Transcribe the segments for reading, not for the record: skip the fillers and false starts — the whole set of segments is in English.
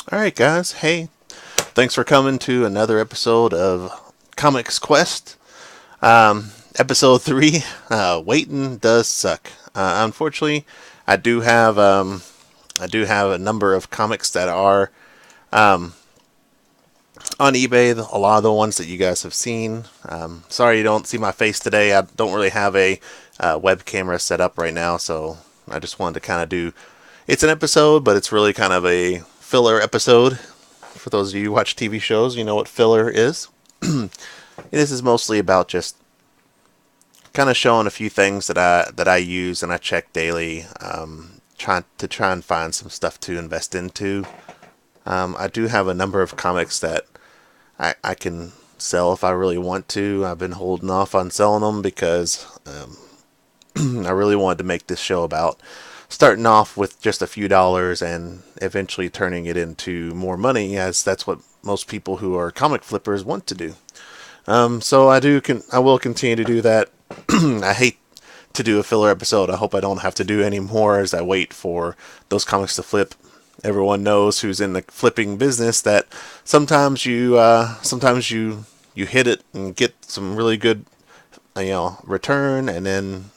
Alright guys, hey, thanks for coming to another episode of Comics Quest. Episode 3, Waiting Does Suck. Unfortunately, I do have a number of comics that are on eBay, a lot of the ones that you guys have seen. Sorry you don't see my face today. I don't really have a web camera set up right now, so I just wanted to kind of do... It's an episode, but it's really kind of a filler episode. For those of you who watch TV shows, you know what filler is. This is mostly about just kind of showing a few things that I use and I check daily, trying and find some stuff to invest into. I do have a number of comics that I can sell if I really want to. I've been holding off on selling them because I really wanted to make this show about starting off with just a few dollars and eventually turning it into more money, as that's what most people who are comic flippers want to do. So I will continue to do that. I hate to do a filler episode. I hope I don't have to do any more as I wait for those comics to flip. Everyone knows who's in the flipping business that sometimes you hit it and get some really good return, and then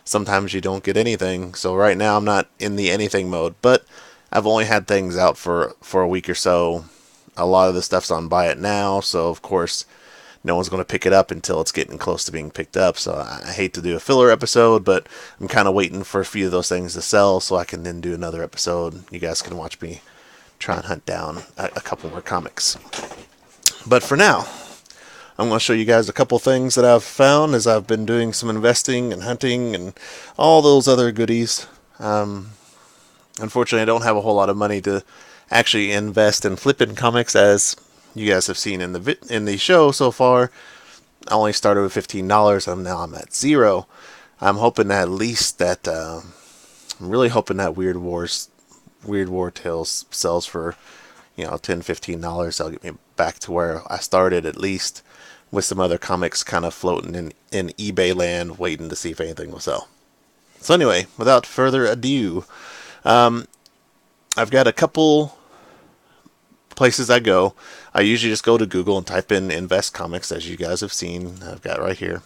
sometimes you don't get anything. So right now I'm not in the anything mode, but I've only had things out for a week or so. A lot of the stuff's on buy it now, so of course no one's going to pick it up until it's getting close to being picked up. So I hate to do a filler episode, but I'm kind of waiting for a few of those things to sell so I can then do another episode. You guys can watch me try and hunt down a couple more comics. But for now, I'm going to show you guys a couple things that I've found as I've been doing some investing and hunting and all those other goodies. Unfortunately, I don't have a whole lot of money to actually invest in flipping comics, as you guys have seen in the show so far. I only started with $15, and now I'm at zero. I'm hoping that at least that I'm really hoping that Weird War Tales sells for $10-15. That'll get me back to where I started, at least, with some other comics kind of floating in eBay land, waiting to see if anything will sell. So anyway, without further ado, I've got a couple places I go. I usually just go to Google and type in invest comics, as you guys have seen. I've got right here.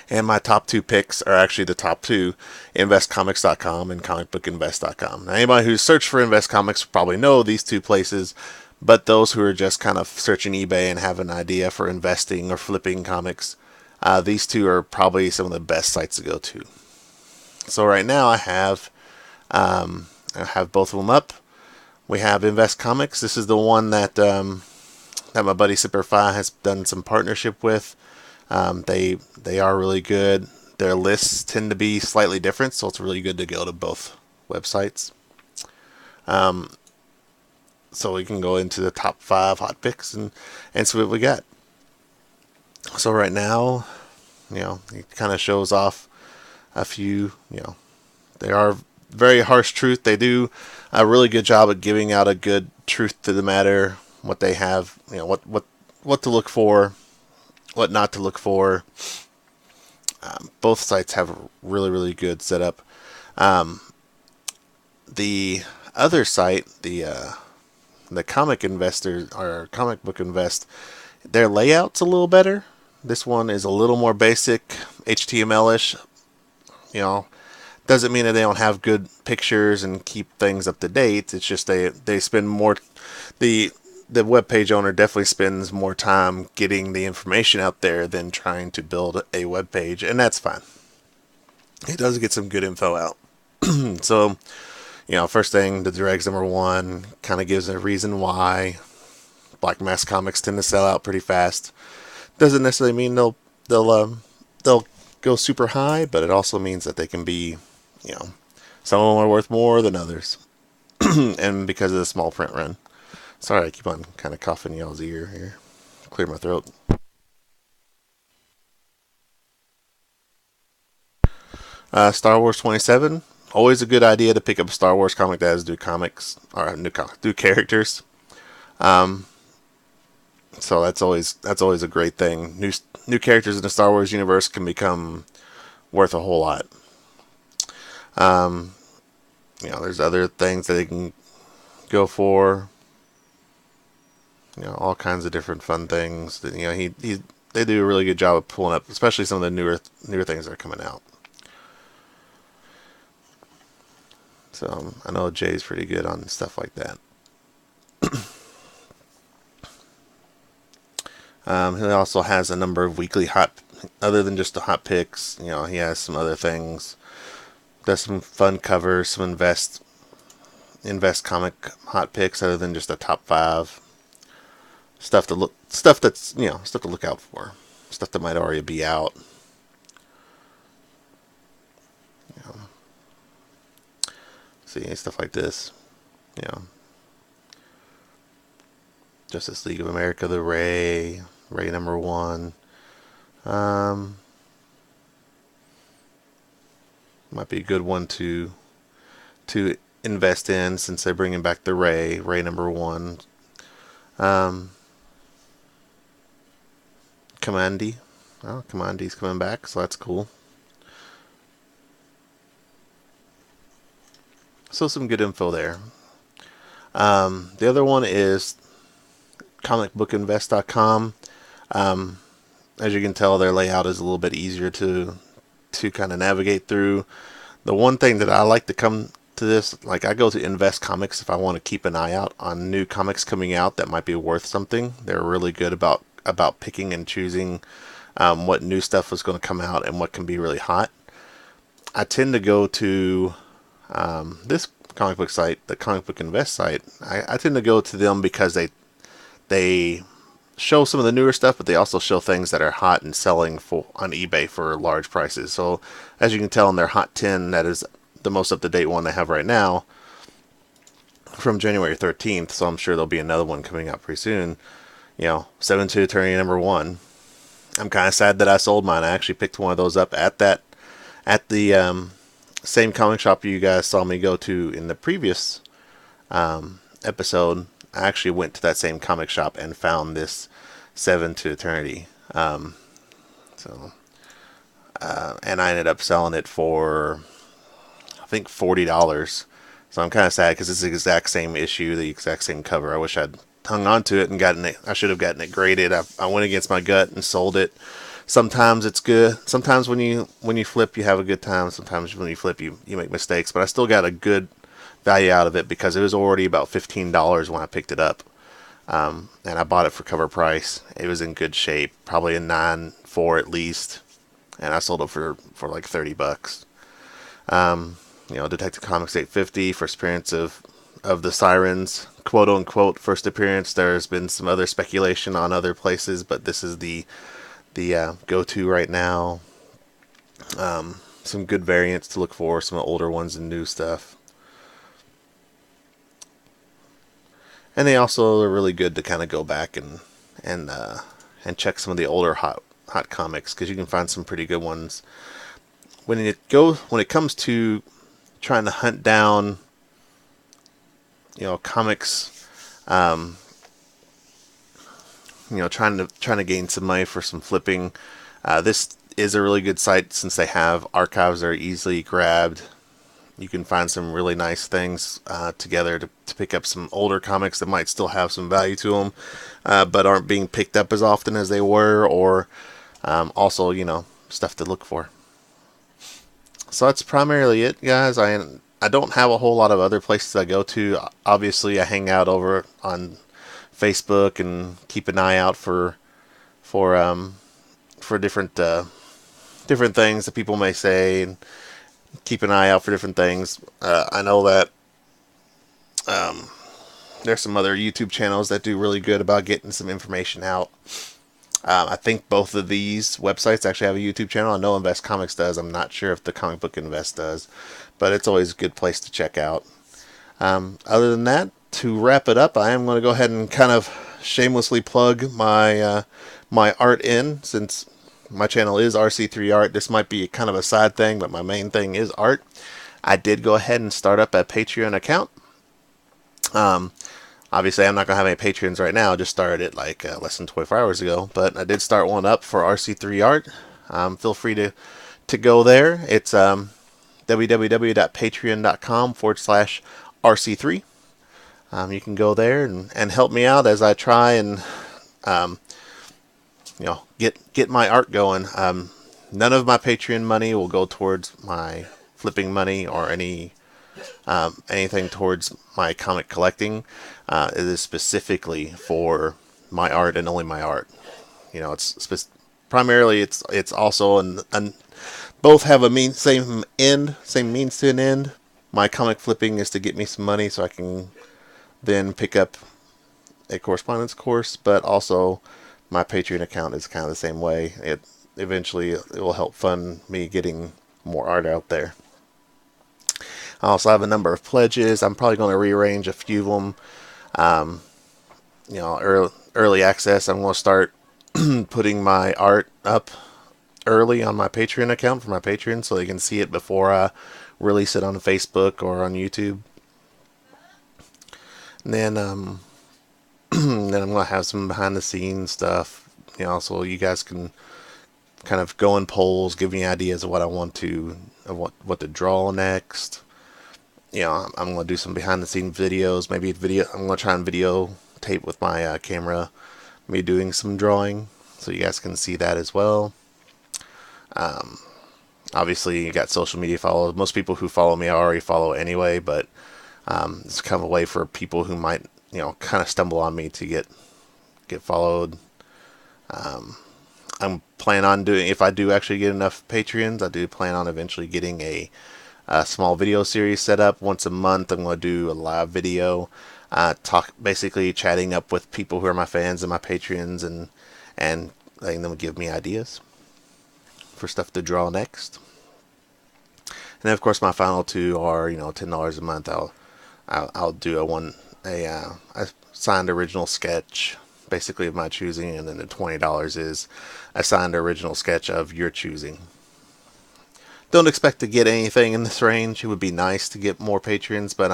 And my top two picks are actually the top two, investcomics.com and comicbookinvest.com. Now, anybody who's searched for invest comics probably know these two places, but those who are just kind of searching eBay and have an idea for investing or flipping comics, these two are probably some of the best sites to go to. So right now I have both of them up. We have Invest Comics. This is the one that my buddy Sipper5 has done some partnership with. They are really good. Their lists tend to be slightly different, so it's really good to go to both websites. So we can go into the top 5 hot picks and see what we got. So right now, it kind of shows off a few. They are very harsh truth. They do a really good job of giving out a good truth to the matter, what they have, what to look for, what not to look for. Both sites have a really, really good setup. The other site, the Comic Investor or Comic Book Invest, their layout's a little better. This one is a little more basic, HTML-ish. Doesn't mean that they don't have good pictures and keep things up to date. It's just they spend more. The web page owner definitely spends more time getting the information out there than trying to build a web page, and that's fine. It does get some good info out. So, first thing, the Dregs #1 kind of gives a reason why Black Mass comics tend to sell out pretty fast. Doesn't necessarily mean they'll go super high, but it also means that they can be, some of them are worth more than others. And because of the small print run. Sorry, I keep on kind of coughing in y'all's ear here. Clear my throat. Star Wars 27. Always a good idea to pick up a Star Wars comic that has new comics, or new characters. So that's always a great thing. New characters in the Star Wars universe can become worth a whole lot. There's other things that they can go for. All kinds of different fun things. That, they do a really good job of pulling up, especially some of the newer things that are coming out. So I know Jay's pretty good on stuff like that. He also has a number of weekly other than just the hot picks. He has some other things. Does some fun covers, some invest comic hot picks other than just the top 5. Stuff to look out for. Stuff that might already be out. See, stuff like this. Justice League of America, the Ray number 1. Might be a good one to invest in since they're bringing back the Ray number 1. Commandy. Oh, Commandy's coming back, so that's cool. So some good info there. The other one is comicbookinvest.com. As you can tell, their layout is a little bit easier to kind of navigate through. The one thing that I like to come to this, like I go to Invest Comics if I want to keep an eye out on new comics coming out that might be worth something. They're really good about picking and choosing what new stuff is going to come out and what can be really hot. I tend to go to this comic book site, the Comic Book Invest site. I tend to go to them because they show some of the newer stuff, but they also show things that are hot and selling on eBay for large prices. So as you can tell in their Hot 10, that is the most up-to-date one they have right now from January 13th, so I'm sure there'll be another one coming out pretty soon. 7-2 Attorney number 1. I'm kind of sad that I sold mine. I actually picked one of those up at the same comic shop you guys saw me go to in the previous episode. I actually went to that same comic shop and found this 7 to Eternity. And I ended up selling it for, I think, $40. So I'm kind of sad because it's the exact same issue, the exact same cover. I wish I'd hung on to it and gotten it. I should have gotten it graded. I went against my gut and sold it. Sometimes it's good. Sometimes when you flip, you have a good time. Sometimes when you flip, you make mistakes. But I still got a good value out of it because it was already about $15 when I picked it up. And I bought it for cover price. It was in good shape, probably a 9.4 at least. And I sold it for like $30. Detective Comics 850, first appearance of the Sirens, quote unquote first appearance. There's been some other speculation on other places, but this is the go-to right now. Some good variants to look for, some older ones and new stuff. And they also are really good to kind of go back and check some of the older hot comics, because you can find some pretty good ones. When it comes to trying to hunt down, comics, trying to gain some money for some flipping, this is a really good site since they have archives that are easily grabbed. You can find some really nice things together to pick up some older comics that might still have some value to them, but aren't being picked up as often as they were, or also, stuff to look for. So that's primarily it, guys. I don't have a whole lot of other places I go to. Obviously, I hang out over on Facebook and keep an eye out for different things that people may say, and keep an eye out for different things. I know that there's some other YouTube channels that do really good about getting some information out. I think both of these websites actually have a YouTube channel. I know Invest Comics does. I'm not sure if the Comic Book Invest does, but it's always a good place to check out. Other than that, to wrap it up, I am going to go ahead and kind of shamelessly plug my art in, since my channel is RC3 Art. This might be kind of a side thing, but my main thing is art. I did go ahead and start up a Patreon account. Obviously, I'm not going to have any Patreons right now. I just started it like less than 24 hours ago. But I did start one up for RC3 Art. Feel free to go there. It's www.patreon.com/RC3. You can go there and help me out as I try and get my art going. None of my Patreon money will go towards my flipping money or anything towards my comic collecting. It is specifically for my art and only my art. Primarily it's also an both have a same means to an end. My comic flipping is to get me some money so I can then pick up a correspondence course, but also my Patreon account is kind of the same way. Eventually it will help fund me getting more art out there. I also have a number of pledges. I'm probably going to rearrange a few of them. Early access. I'm going to start putting my art up early on my Patreon account for my Patreon so they can see it before I release it on Facebook or on YouTube. And then then I'm going to have some behind the scenes stuff, so you guys can kind of go in polls, give me ideas of what I want to, of what to draw next. I'm going to do some behind the scenes videos, I'm going to try and videotape with my camera, me doing some drawing, so you guys can see that as well. Obviously, you got social media followers. Most people who follow me already follow anyway, but it's kind of a way for people who might, kind of stumble on me to get followed. I'm planning on doing, if I do actually get enough Patreons, I do plan on eventually getting a small video series set up once a month. I'm going to do a live video, basically chatting up with people who are my fans and my Patreons, and letting them give me ideas for stuff to draw next. And then of course my final two are $10 a month. I'll do a signed original sketch, basically of my choosing, and then the $20 is a signed original sketch of your choosing. Don't expect to get anything in this range. It would be nice to get more Patreons, but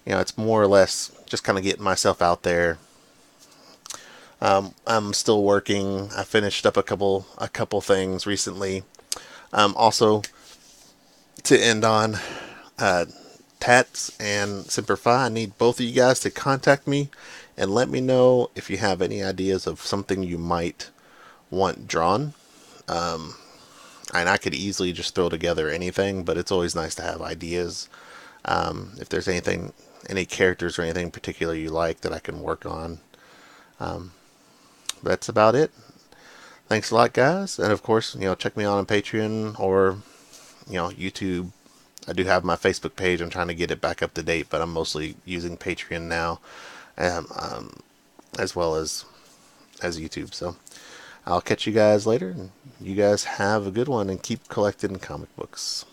it's more or less just kind of getting myself out there. I'm still working. I finished up a couple things recently. Also, to end on, Tats and Simplify, I need both of you guys to contact me and let me know if you have any ideas of something you might want drawn. And I could easily just throw together anything, but it's always nice to have ideas. If there's any characters or anything particular you like that I can work on. That's about it. Thanks a lot, guys. And of course, check me out on Patreon or, YouTube. I do have my Facebook page. I'm trying to get it back up to date, but I'm mostly using Patreon now, as well as YouTube. So I'll catch you guys later, and you guys have a good one and keep collecting comic books.